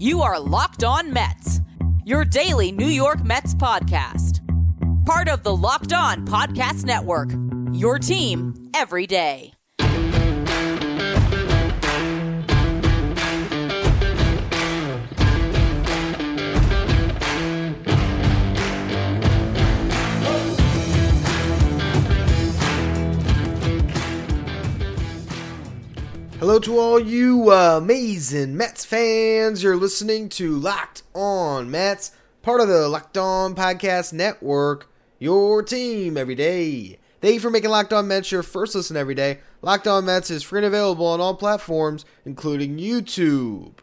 You are Locked On Mets, your daily New York Mets podcast. Part of the Locked On Podcast Network, your team every day. Hello to all you amazing Mets fans. You're listening to Locked On Mets, part of the Locked On Podcast Network, your team every day. Thank you for making Locked On Mets your first listen every day. Locked On Mets is free and available on all platforms, including YouTube.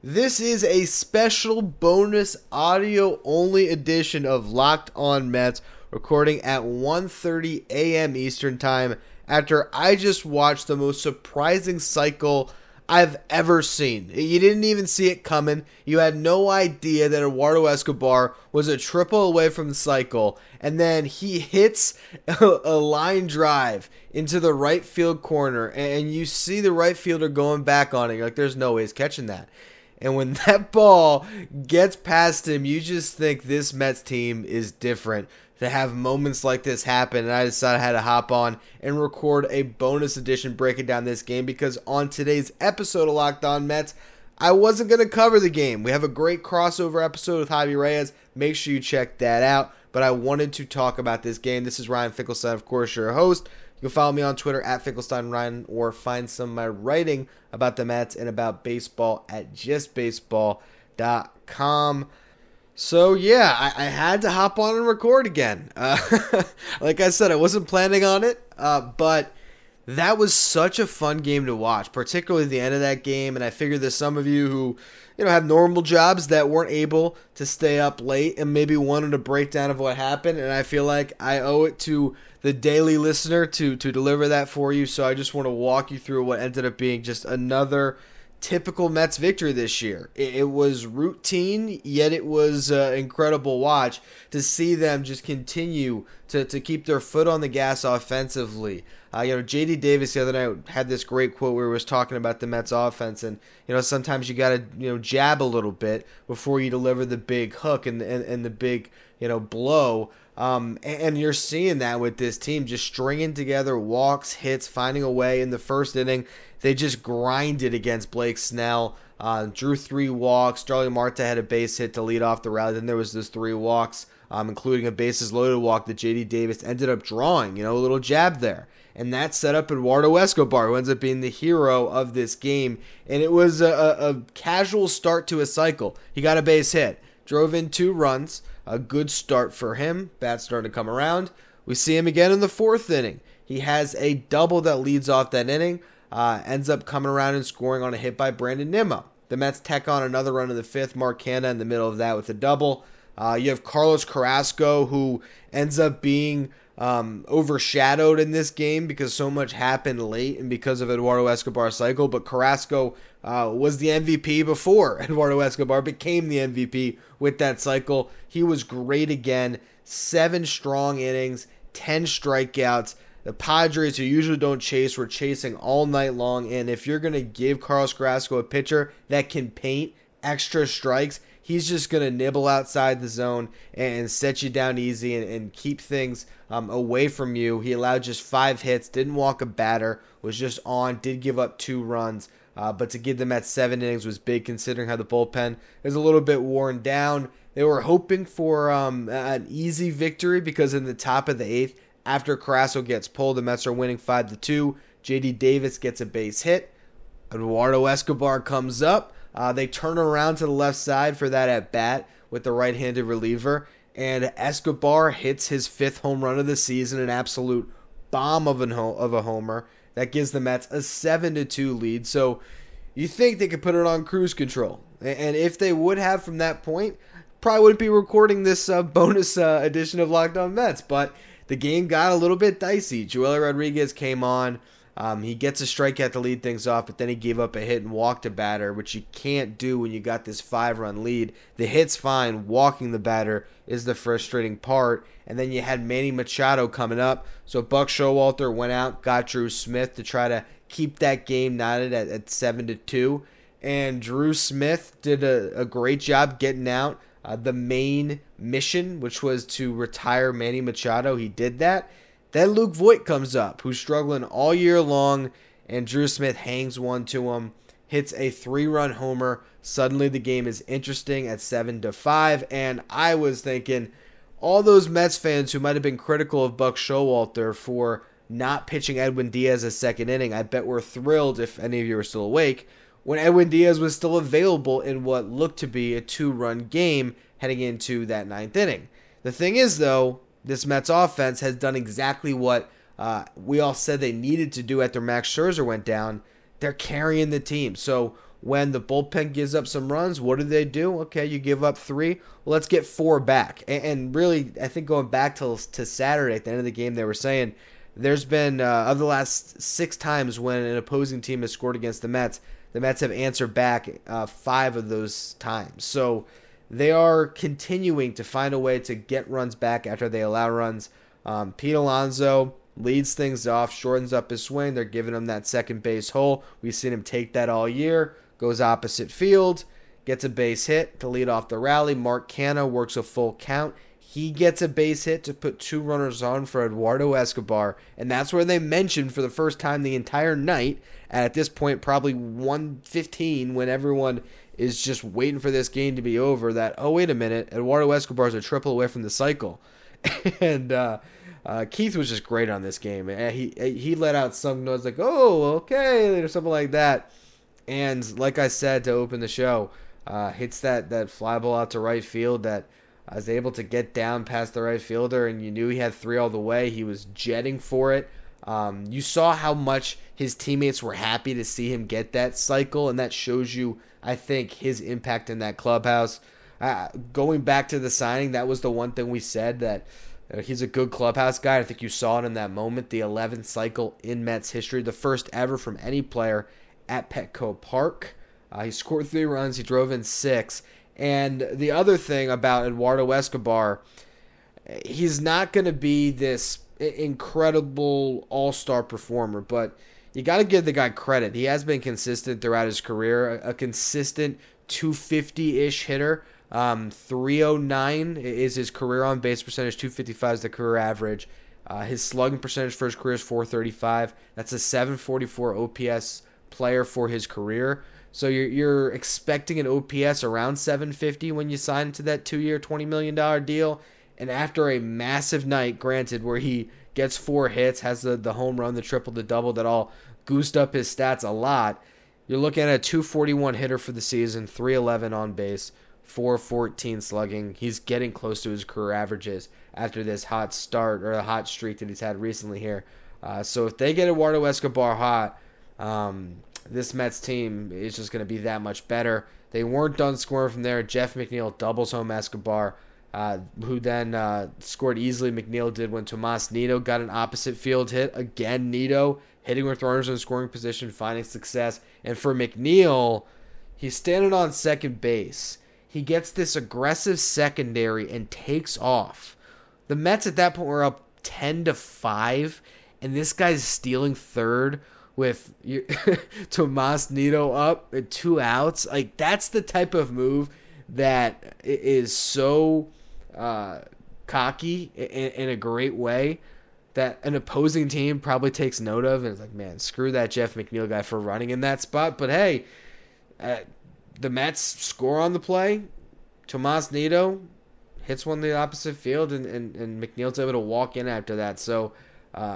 This is a special bonus audio-only edition of Locked On Mets, recording at 1:30 a.m. Eastern Time, after I just watched the most surprising cycle I've ever seen. You didn't even see it coming. You had no idea that Eduardo Escobar was a triple away from the cycle, and then he hits a line drive into the right field corner, and you see the right fielder going back on it. You're like, there's no way he's catching that. And when that ball gets past him, you just think this Mets team is different to have moments like this happen. And I decided I had to hop on and record a bonus edition breaking down this game, because on today's episode of Locked On Mets, I wasn't going to cover the game. We have a great crossover episode with Javi Reyes. Make sure you check that out. But I wanted to talk about this game. This is Ryan Finkelstein, of course, your host. You can follow me on Twitter at FinkelsteinRyan, or find some of my writing about the Mets and about baseball at justbaseball.com. So yeah, I had to hop on and record again. Like I said, I wasn't planning on it, but that was such a fun game to watch, particularly the end of that game. And I figured there's some of you who, have normal jobs that weren't able to stay up late and maybe wanted a breakdown of what happened. And I feel like I owe it to the daily listener to deliver that for you. So I just want to walk you through what ended up being just another typical Mets victory this year. It was routine, yet it was an incredible watch to see them just continue to keep their foot on the gas offensively. J.D. Davis the other night had this great quote where he was talking about the Mets offense, and sometimes you got to jab a little bit before you deliver the big hook and the big blow. And you're seeing that with this team, just stringing together walks, hits, finding a way. In the first inning, they just grinded against Blake Snell, drew 3 walks. Starling Marte had a base hit to lead off the rally. Then there was those 3 walks, including a bases loaded walk that J.D. Davis ended up drawing, a little jab there. And that set up Eduardo Escobar, who ends up being the hero of this game. And it was a casual start to a cycle. He got a base hit, drove in 2 runs. A good start for him. Bats starting to come around. We see him again in the 4th inning. He has a double that leads off that inning. Ends up coming around and scoring on a hit by Brandon Nimmo. The Mets tack on another run in the 5th. Mark Canha in the middle of that with a double. You have Carlos Carrasco, who ends up being overshadowed in this game because so much happened late and because of Eduardo Escobar's cycle. But Carrasco was the MVP before Eduardo Escobar became the MVP with that cycle. He was great again. 7 strong innings, 10 strikeouts. The Padres, who usually don't chase, were chasing all night long. And if you're going to give Carlos Carrasco a pitcher that can paint extra strikes, he's just going to nibble outside the zone and set you down easy and keep things away from you. He allowed just 5 hits, didn't walk a batter, was just on, did give up 2 runs. But to give them at 7 innings was big, considering how the bullpen is a little bit worn down. They were hoping for an easy victory, because in the top of the 8th, after Carrasco gets pulled, the Mets are winning 5-2. J.D. Davis gets a base hit. Eduardo Escobar comes up. They turn around to the left side for that at-bat with the right-handed reliever, and Escobar hits his 5th home run of the season, an absolute bomb of a homer. That gives the Mets a 7-2 lead. So you think they could put it on cruise control. And if they would have from that point, probably wouldn't be recording this bonus edition of Locked On Mets. But the game got a little bit dicey. Joely Rodriguez came on. He gets a strikeout to lead things off, but then he gave up a hit and walked a batter, which you can't do when you got this 5-run lead. The hit's fine. Walking the batter is the frustrating part. And then you had Manny Machado coming up. So Buck Showalter went out, got Drew Smith to try to keep that game knotted at 7-2. and Drew Smith did a great job getting out. The main mission, which was to retire Manny Machado, he did that. Then Luke Voit comes up, who's struggling all year long, and Drew Smith hangs one to him, hits a 3-run homer. Suddenly the game is interesting at 7-5, and I was thinking all those Mets fans who might have been critical of Buck Showalter for not pitching Edwin Diaz a second inning, I bet were thrilled, if any of you are still awake, when Edwin Diaz was still available in what looked to be a 2-run game heading into that 9th inning. The thing is, though, this Mets offense has done exactly what we all said they needed to do after Max Scherzer went down. They're carrying the team. So when the bullpen gives up some runs, what do? Okay, you give up 3. Well, let's get 4 back. And really, I think going back to Saturday at the end of the game, they were saying there's been, of the last 6 times when an opposing team has scored against the Mets have answered back 5 of those times. So they are continuing to find a way to get runs back after they allow runs. Pete Alonso leads things off, shortens up his swing. They're giving him that second base hole. We've seen him take that all year. Goes opposite field, gets a base hit to lead off the rally. Mark Canha works a full count. He gets a base hit to put 2 runners on for Eduardo Escobar, and that's where they mentioned for the first time the entire night, and at this point probably 1:15 when everyone is just waiting for this game to be over, that, oh, wait a minute, Eduardo Escobar is a triple away from the cycle. And Keith was just great on this game. He let out some noise like, oh, okay, or something like that. And like I said to open the show, hits that fly ball out to right field that I was able to get down past the right fielder, and you knew he had 3 all the way. He was jetting for it. You saw how much his teammates were happy to see him get that cycle, and that shows you, I think, his impact in that clubhouse. Going back to the signing, that was the one thing we said, that he's a good clubhouse guy. I think you saw it in that moment, the 11th cycle in Mets history, the first ever from any player at Petco Park. He scored 3 runs. He drove in 6. And the other thing about Eduardo Escobar, he's not going to be this incredible all-star performer, but you got to give the guy credit. He has been consistent throughout his career, a consistent 250-ish hitter. 309 is his career on base percentage, 255 is the career average. His slugging percentage for his career is 435. That's a 744 OPS player for his career. So you're expecting an OPS around 750 when you sign into that 2-year, $20 million deal. And after a massive night, granted, where he gets 4 hits, has the home run, the triple, the double, that all goosed up his stats a lot, you're looking at a 241 hitter for the season, 311 on base, 414 slugging. He's getting close to his career averages after this hot start, or a hot streak that he's had recently here. So if they get Eduardo Escobar hot, this Mets team is just going to be that much better. They weren't done scoring from there. Jeff McNeil doubles home Escobar, who then scored easily. McNeil did when Tomas Nido got an opposite field hit. Again, Nido hitting with runners in scoring position, finding success. And for McNeil, he's standing on second base. He gets this aggressive secondary and takes off. The Mets at that point were up 10-5, and this guy's stealing third with Tomas Nido up at 2 outs. Like, that's the type of move that is so cocky in a great way that an opposing team probably takes note of, and it's like, man, screw that Jeff McNeil guy for running in that spot. But hey, the Mets score on the play. Tomas Nido hits one to the opposite field, and McNeil's able to walk in after that. So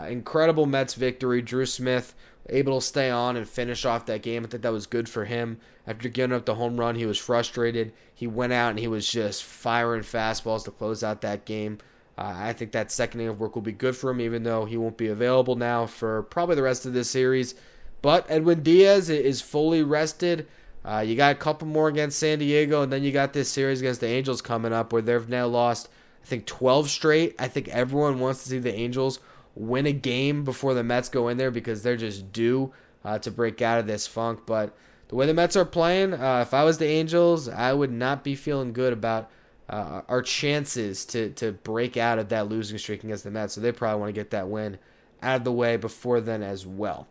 incredible Mets victory. Drew Smith able to stay on and finish off that game. I think that was good for him. After giving up the home run, he was frustrated. He went out and he was just firing fastballs to close out that game. I think that second inning of work will be good for him, even though he won't be available now for probably the rest of this series. But Edwin Diaz is fully rested. You got a couple more against San Diego, and then you got this series against the Angels coming up where they've now lost, I think, 12 straight. I think everyone wants to see the Angels win a game before the Mets go in there because they're just due to break out of this funk. But the way the Mets are playing, if I was the Angels, I would not be feeling good about our chances to break out of that losing streak against the Mets. So they probably want to get that win out of the way before then as well.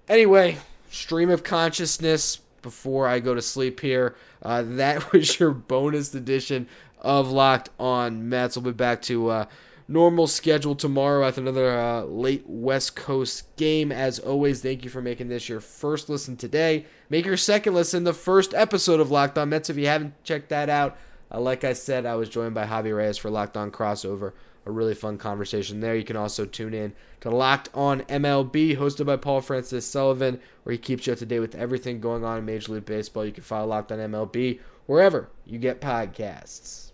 Anyway, stream of consciousness before I go to sleep here. That was your bonus edition of Locked On Mets. We'll be back to normal schedule tomorrow with another late West Coast game. As always, thank you for making this your first listen today. Make your second listen the first episode of Locked On Mets if you haven't checked that out. Like I said, I was joined by Javi Reyes for Locked On Crossover. A really fun conversation there. You can also tune in to Locked On MLB, hosted by Paul Francis Sullivan, where he keeps you up to date with everything going on in Major League Baseball. You can follow Locked On MLB wherever you get podcasts.